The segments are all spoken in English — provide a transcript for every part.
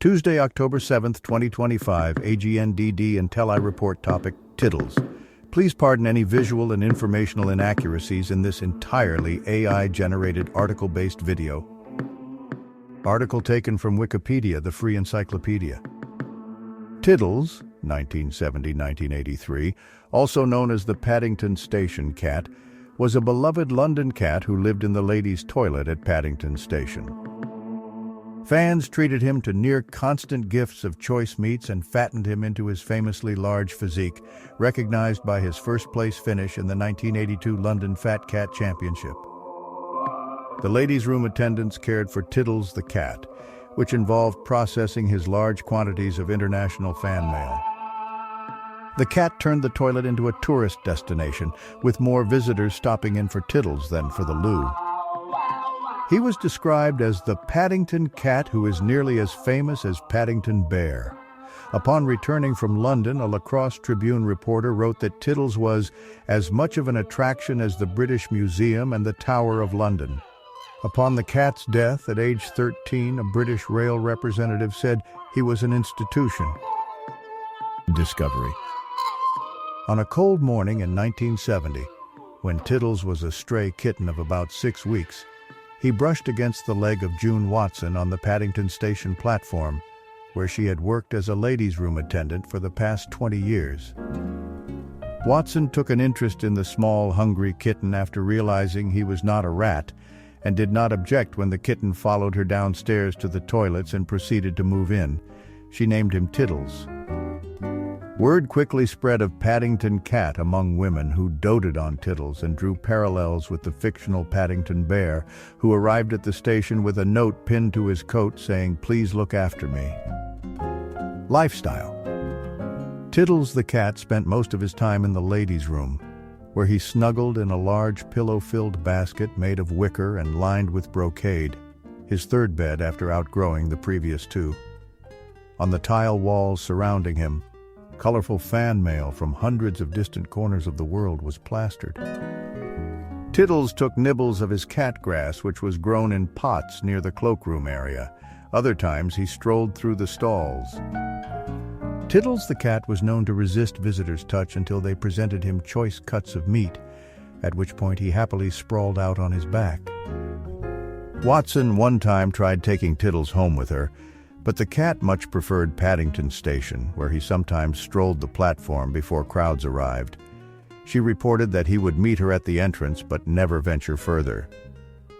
Tuesday, October 7th, 2025, AGNDD intelliReport topic, Tiddles. Please pardon any visual and informational inaccuracies in this entirely AI-generated article-based video. Article taken from Wikipedia, the free encyclopedia. Tiddles, 1970-1983, also known as the Paddington Station cat, was a beloved London cat who lived in the ladies' toilet at Paddington Station. Fans treated him to near-constant gifts of choice meats and fattened him into his famously large physique, recognized by his first-place finish in the 1982 London Fat Cat Championship. The ladies' room attendants cared for Tiddles the cat, which involved processing his large quantities of international fan mail. The cat turned the toilet into a tourist destination, with more visitors stopping in for Tiddles than for the loo. He was described as the Paddington cat who is nearly as famous as Paddington Bear. Upon returning from London, a La Crosse Tribune reporter wrote that Tiddles was as much of an attraction as the British Museum and the Tower of London. Upon the cat's death at age 13, a British rail representative said he was an institution. Discovery. On a cold morning in 1970, when Tiddles was a stray kitten of about 6 weeks, he brushed against the leg of June Watson on the Paddington Station platform, where she had worked as a ladies' room attendant for the past 20 years. Watson took an interest in the small, hungry kitten after realizing he was not a rat, and did not object when the kitten followed her downstairs to the toilets and proceeded to move in. She named him Tiddles. Word quickly spread of Paddington Cat among women who doted on Tiddles and drew parallels with the fictional Paddington Bear, who arrived at the station with a note pinned to his coat saying, "Please look after me." Lifestyle. Tiddles the cat spent most of his time in the ladies' room, where he snuggled in a large pillow-filled basket made of wicker and lined with brocade, his third bed after outgrowing the previous two. On the tile walls surrounding him, colorful fan mail from hundreds of distant corners of the world was plastered. Tiddles took nibbles of his cat grass, which was grown in pots near the cloakroom area. Other times he strolled through the stalls. Tiddles the cat was known to resist visitors' touch until they presented him choice cuts of meat, at which point he happily sprawled out on his back. Watson one time tried taking Tiddles home with her, but the cat much preferred Paddington Station, where he sometimes strolled the platform before crowds arrived. She reported that he would meet her at the entrance but never venture further.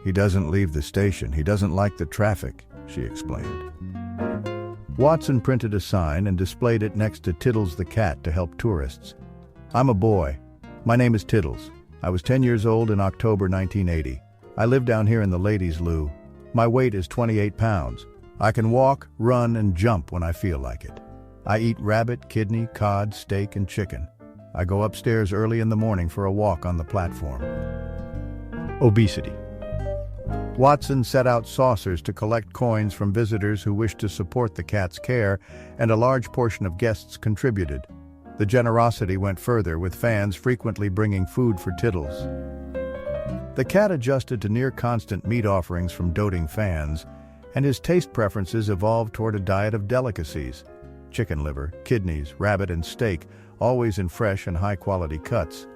"He doesn't leave the station. He doesn't like the traffic," she explained. Watson printed a sign and displayed it next to Tiddles the cat to help tourists. "I'm a boy. My name is Tiddles. I was 10 years old in October 1980. I live down here in the ladies' loo. My weight is 28 pounds. I can walk, run, and jump when I feel like it. I eat rabbit, kidney, cod, steak, and chicken. I go upstairs early in the morning for a walk on the platform." Obesity. Watson set out saucers to collect coins from visitors who wished to support the cat's care, and a large portion of guests contributed. The generosity went further, with fans frequently bringing food for Tiddles. The cat adjusted to near-constant meat offerings from doting fans, and his taste preferences evolved toward a diet of delicacies: chicken liver, kidneys, rabbit, and steak, always in fresh and high-quality cuts.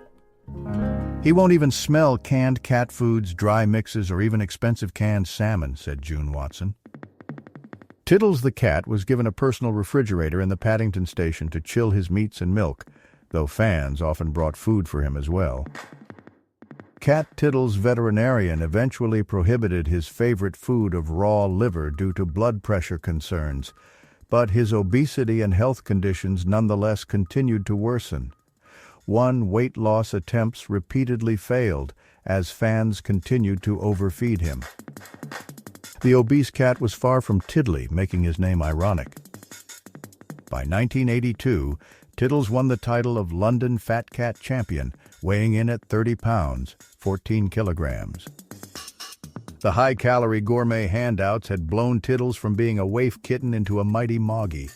"He won't even smell canned cat foods, dry mixes, or even expensive canned salmon," said June Watson. Tiddles the cat was given a personal refrigerator in the Paddington Station to chill his meats and milk, though fans often brought food for him as well. Cat Tiddles' veterinarian eventually prohibited his favorite food of raw liver due to blood pressure concerns, but his obesity and health conditions nonetheless continued to worsen. Weight loss attempts repeatedly failed as fans continued to overfeed him. The obese cat was far from tiddly, making his name ironic. By 1982, Tiddles won the title of London Fat Cat Champion, weighing in at 30 pounds, 14 kilograms. The high-calorie gourmet handouts had blown Tiddles from being a waif kitten into a mighty moggy.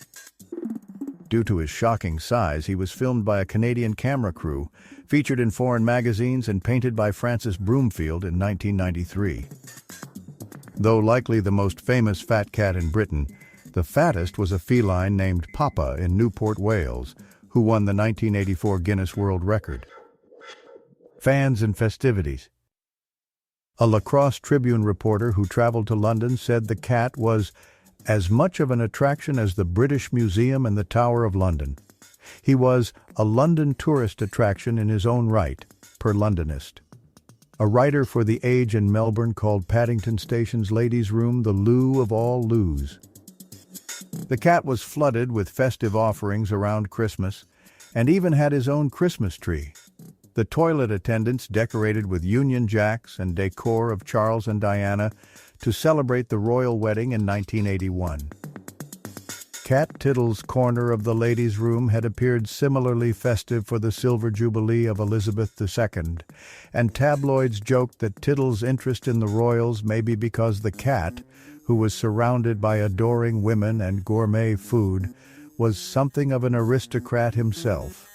Due to his shocking size, he was filmed by a Canadian camera crew, featured in foreign magazines, and painted by Francis Broomfield in 1993. Though likely the most famous fat cat in Britain, The fattest was a feline named Papa in Newport, Wales, who won the 1984 Guinness World Record. Fans and festivities. A Lacrosse Tribune reporter who traveled to London said the cat was as much of an attraction as the British Museum and the Tower of London. He was a London tourist attraction in his own right, per Londonist. A writer for The Age in Melbourne called Paddington Station's ladies' room the loo of all loos. The cat was flooded with festive offerings around Christmas, and even had his own Christmas tree. The toilet attendants decorated with Union Jacks and decor of Charles and Diana to celebrate the royal wedding in 1981. Cat Tiddles' corner of the ladies' room had appeared similarly festive for the Silver Jubilee of Elizabeth II, and tabloids joked that Tiddles' interest in the royals may be because the cat, who was surrounded by adoring women and gourmet food, was something of an aristocrat himself.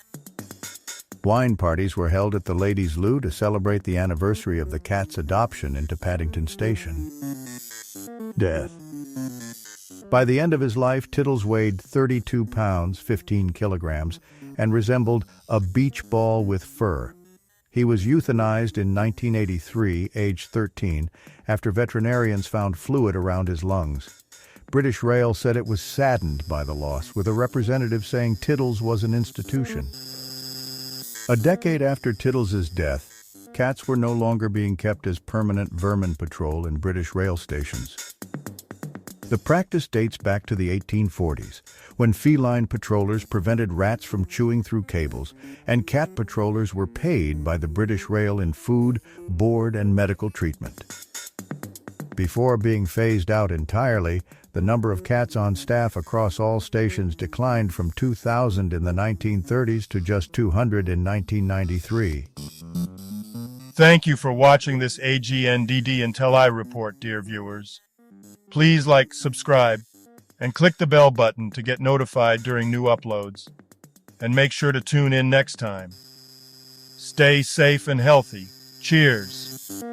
Wine parties were held at the ladies' loo to celebrate the anniversary of the cat's adoption into Paddington Station. Death. By the end of his life, Tiddles weighed 32 pounds, 15 kilograms, and resembled a beach ball with fur. He was euthanized in 1983, age 13, after veterinarians found fluid around his lungs. British Rail said it was saddened by the loss, with a representative saying Tiddles was an institution. A decade after Tiddles' death, cats were no longer being kept as permanent vermin patrol in British rail stations. The practice dates back to the 1840s, when feline patrollers prevented rats from chewing through cables, and cat patrollers were paid by the British Rail in food, board, and medical treatment. Before being phased out entirely, the number of cats on staff across all stations declined from 2,000 in the 1930s to just 200 in 1993. Thank you for watching this AGNDD intelliReport, dear viewers. Please like, subscribe, and click the bell button to get notified during new uploads. And make sure to tune in next time. Stay safe and healthy. Cheers.